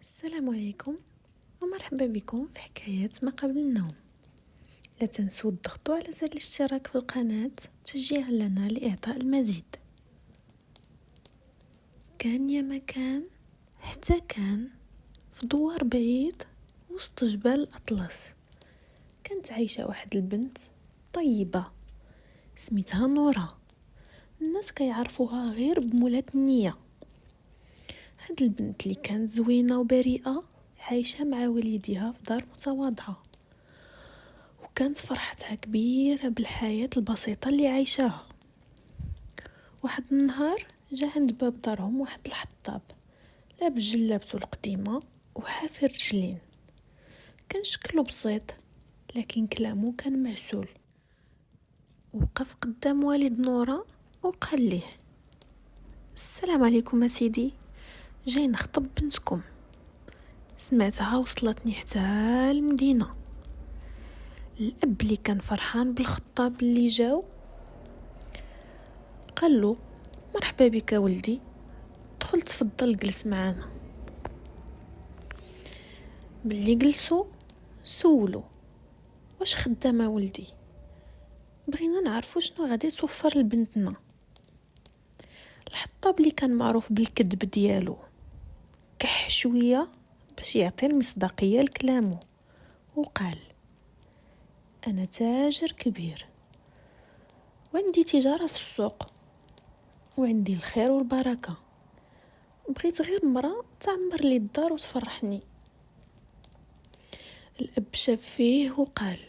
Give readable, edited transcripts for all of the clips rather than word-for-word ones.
السلام عليكم ومرحبا بكم في حكاية ما قبل النوم. لا تنسوا الضغط على زر الاشتراك في القناة تشجيعا لنا لإعطاء المزيد. كان يا مكان حتى كان في دوار بعيد وسط جبال الأطلس كانت عايشة واحد البنت طيبة سميتها نورا. الناس كيعرفوها غير بمولات النية. هاد البنت اللي كانت زوينة وبريئة عايشة مع والديها في دار متواضعة، وكانت فرحتها كبيرة بالحياة البسيطة اللي عايشاها. واحد النهار جا عند باب دارهم واحد الحطاب لابس جلابته القديمة وحافر رجلين. كان شكله بسيط لكن كلامه كان معسول. وقف قدام والد نورا وقال ليه: السلام عليكم سيدي، جاي نخطب بنتكم. سمعتها وصلتني حتى المدينة. الأب اللي كان فرحان بالخطاب اللي جاو قال له: مرحبا بك ولدي، دخل تفضل جلس معانا. ملي جلسوا سولو: واش خدامة ولدي؟ بغينا نعرفوا شنو غادي توفر لبنتنا. الحطاب اللي كان معروف بالكذب ديالو كح شوية باش يعطي المصداقية لكلامه وقال: أنا تاجر كبير وعندي تجارة في السوق وعندي الخير والبركة، بغيت غير مرة تعمر لي الدار وتفرحني. الأب شاف فيه وقال: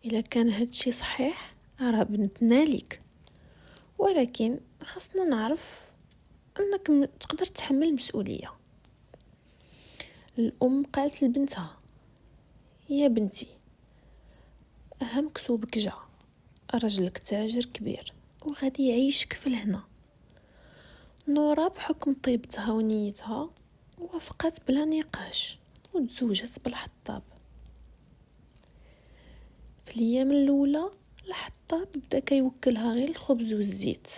إلا كان هادشي صحيح راه بنتنا ليك، ولكن خاصنا نعرف أنك تقدر تحمل المسؤولية. الأم قالت لبنتها: يا بنتي، أهم كتوبك جا، رجلك تاجر كبير وغادي يعيشك في الهنا. نورا بحكم طيبتها ونيتها وافقت بلا نقاش وتزوجت بالحطاب. في الايام الاولى الحطاب بدا كيوكلها غير الخبز والزيت.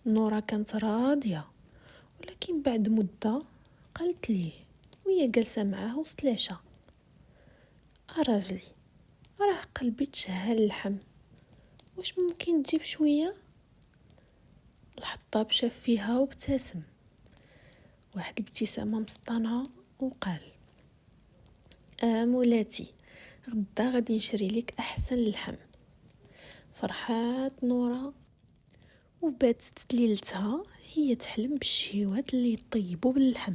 نورا كانت راضيه، ولكن بعد مده قالت ليه وهي جالسه معاه وسط العشاء: راجلي، راه قلبي تشهى اللحم، واش ممكن تجيب شويه؟ الحطاب شاف فيها وابتسم واحد الابتسامه مصطنعه وقال: مولاتي، غدا غادي نشري لك احسن اللحم. فرحات نورا وباتت ليلتها هي تحلم بالشهوات اللي يطيبوا باللحم.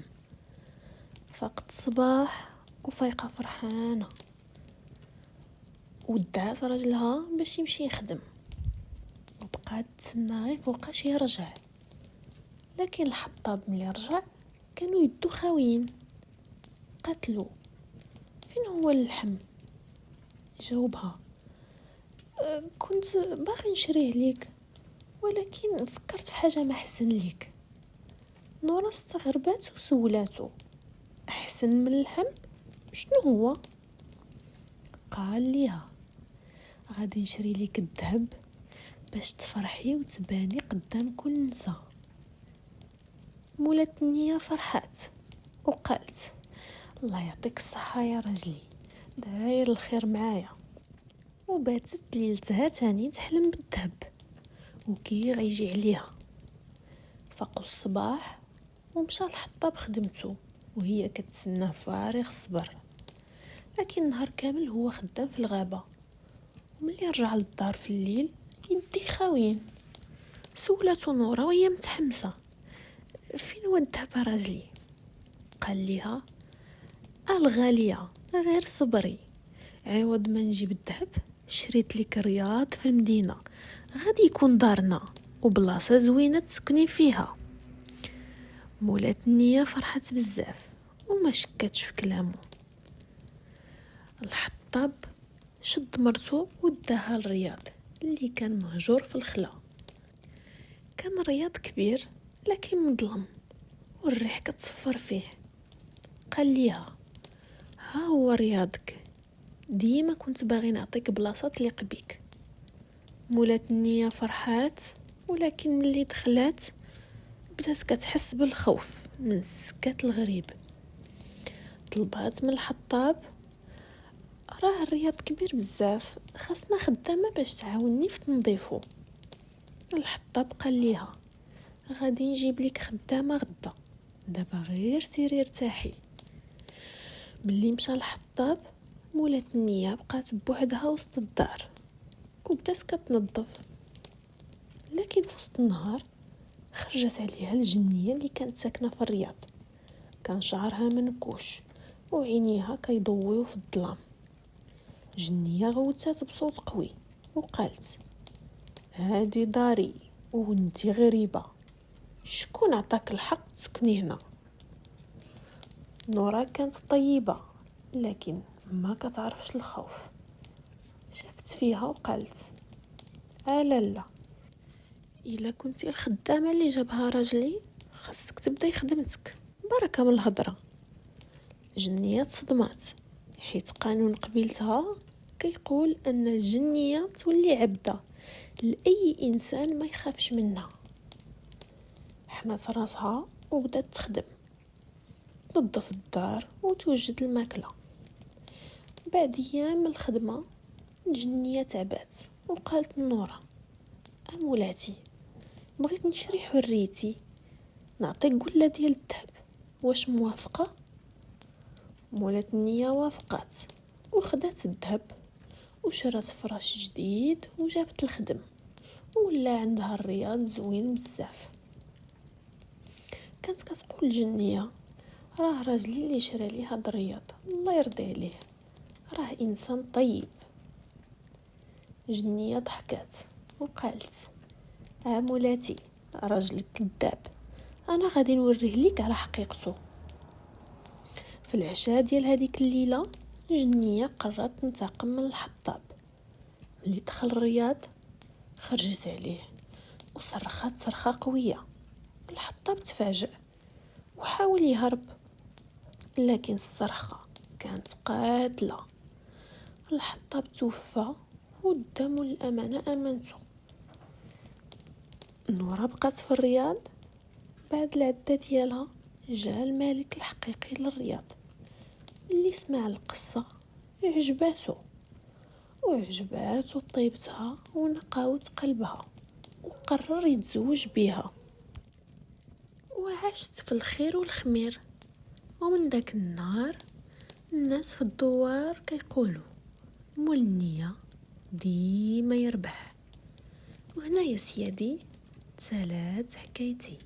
فقت الصباح وفايقه فرحانه ودعات راجلها باش يمشي يخدم، وبقات تسنى غير فوقاش يرجع. لكن الحطاب ملي رجع كانوا يدو خاويين. قاتلو: فين هو اللحم؟ جاوبها: كنت باغي نشريه ليك، ولكن فكرت في حاجة ما أحسن ليك. نورا استغربت وسولاتو: أحسن من اللحم؟ شنو هو؟ قال ليها: غادي نشري ليك الذهب باش تفرحي وتباني قدام كل نساء. مولات النية فرحات وقالت: الله يعطيك الصحة يا رجلي، داير الخير معايا. وباتت ليلتها تاني تحلم بالذهب وكي غيجي عليها. فاقوا الصباح ومشى الحطاب خدمته وهي كتسناه فارغ الصبر. لكن نهار كامل هو خدام في الغابة، وملي رجع للدار في الليل يدي خاوين. سولاتو نورا وهي متحمسة: فين هو الذهب راجلي؟ قال ليها: الغالية، غير صبري، عوض ما نجيب الذهب شريت لك رياض في المدينة، غادي يكون دارنا وبلاصة زوينة تسكني فيها. مولات النية فرحت بزاف وما شكتش في كلامه. الحطاب شد مرتو وداها الرياض اللي كان مهجور في الخلا. كان رياض كبير لكن مظلم والريح كتصفر فيه. قال ليها: ها هو رياضك، ديما كنت باغي نعطيك بلاصة تليق بيك. مولات النية فرحات، ولكن ملي دخلات وبدات كتحس بالخوف من السكات الغريب. طلبات من الحطاب: راه الرياض كبير بزاف، خاصنا خدامه باش تعاوني في تنظيفو. الحطاب قال ليها: غادي نجيب لك خدامه غدا، دابا غير سيري ارتاحي. ملي مشى الحطاب، مولات النية بقات بوحدها وسط الدار وبدات كتنظف. لكن في وسط النهار خرجت عليها الجنية اللي كانت ساكنة في الرياض. كان شعرها منكوش وعينيها كيضويو في الظلام. جنية غوتات بصوت قوي وقالت: هادي داري وانتي غريبة، شكون عطاك الحق تسكني هنا؟ نورا كانت طيبة لكن ما كتعرفش الخوف. شافت فيها وقالت: لا، الا كنتي الخدامه اللي جابها راجلي خاصك تبداي خدمتك، بركه من الهضره. جنيه تصدمات حيت قانون قبيلتها كيقول ان الجنيه تولي عبده لاي انسان ما يخافش منها. حنات راسها وبدات تخدم، تنظف الدار وتوجد الماكله. بعد ايام من الخدمه الجنيه تعبات وقالت لنورا: امولاتي، بغيت نشري حريتي، نعطيك قله ديال الذهب، واش موافقه؟ مولات النية وافقات وخدات الذهب وشرات فراش جديد وجابت الخدم، ولا عندها الرياض زوين بزاف. كانت كتقول الجنيه: راه راجلي اللي شرى لي هاد الرياض الله يرضي عليه، راه انسان طيب. جنيه ضحكات وقالت: مولاتي، راجلك كذاب، انا غادي نوريه ليك على حقيقته. في العشاء ديال هذيك الليله جنيه قررت تنتقم من الحطاب. ملي دخل الرياض خرجت عليه وصرخات صرخه قويه. الحطاب تفاجأ وحاول يهرب، لكن الصرخه كانت قاتله. الحطاب توفى والدم الامانه امنته. نورا بقات في الرياض. بعد العدة ديالها جاء الملك الحقيقي للرياض، اللي سمع القصة وعجباتو طيبتها ونقاوة قلبها، وقرر يتزوج بها وعاشت في الخير والخمير. ومن داك النهار الناس في الدوار كيقولوا: مول النية ديما يربح. وهنا يا سيادي تسالات حكايتي.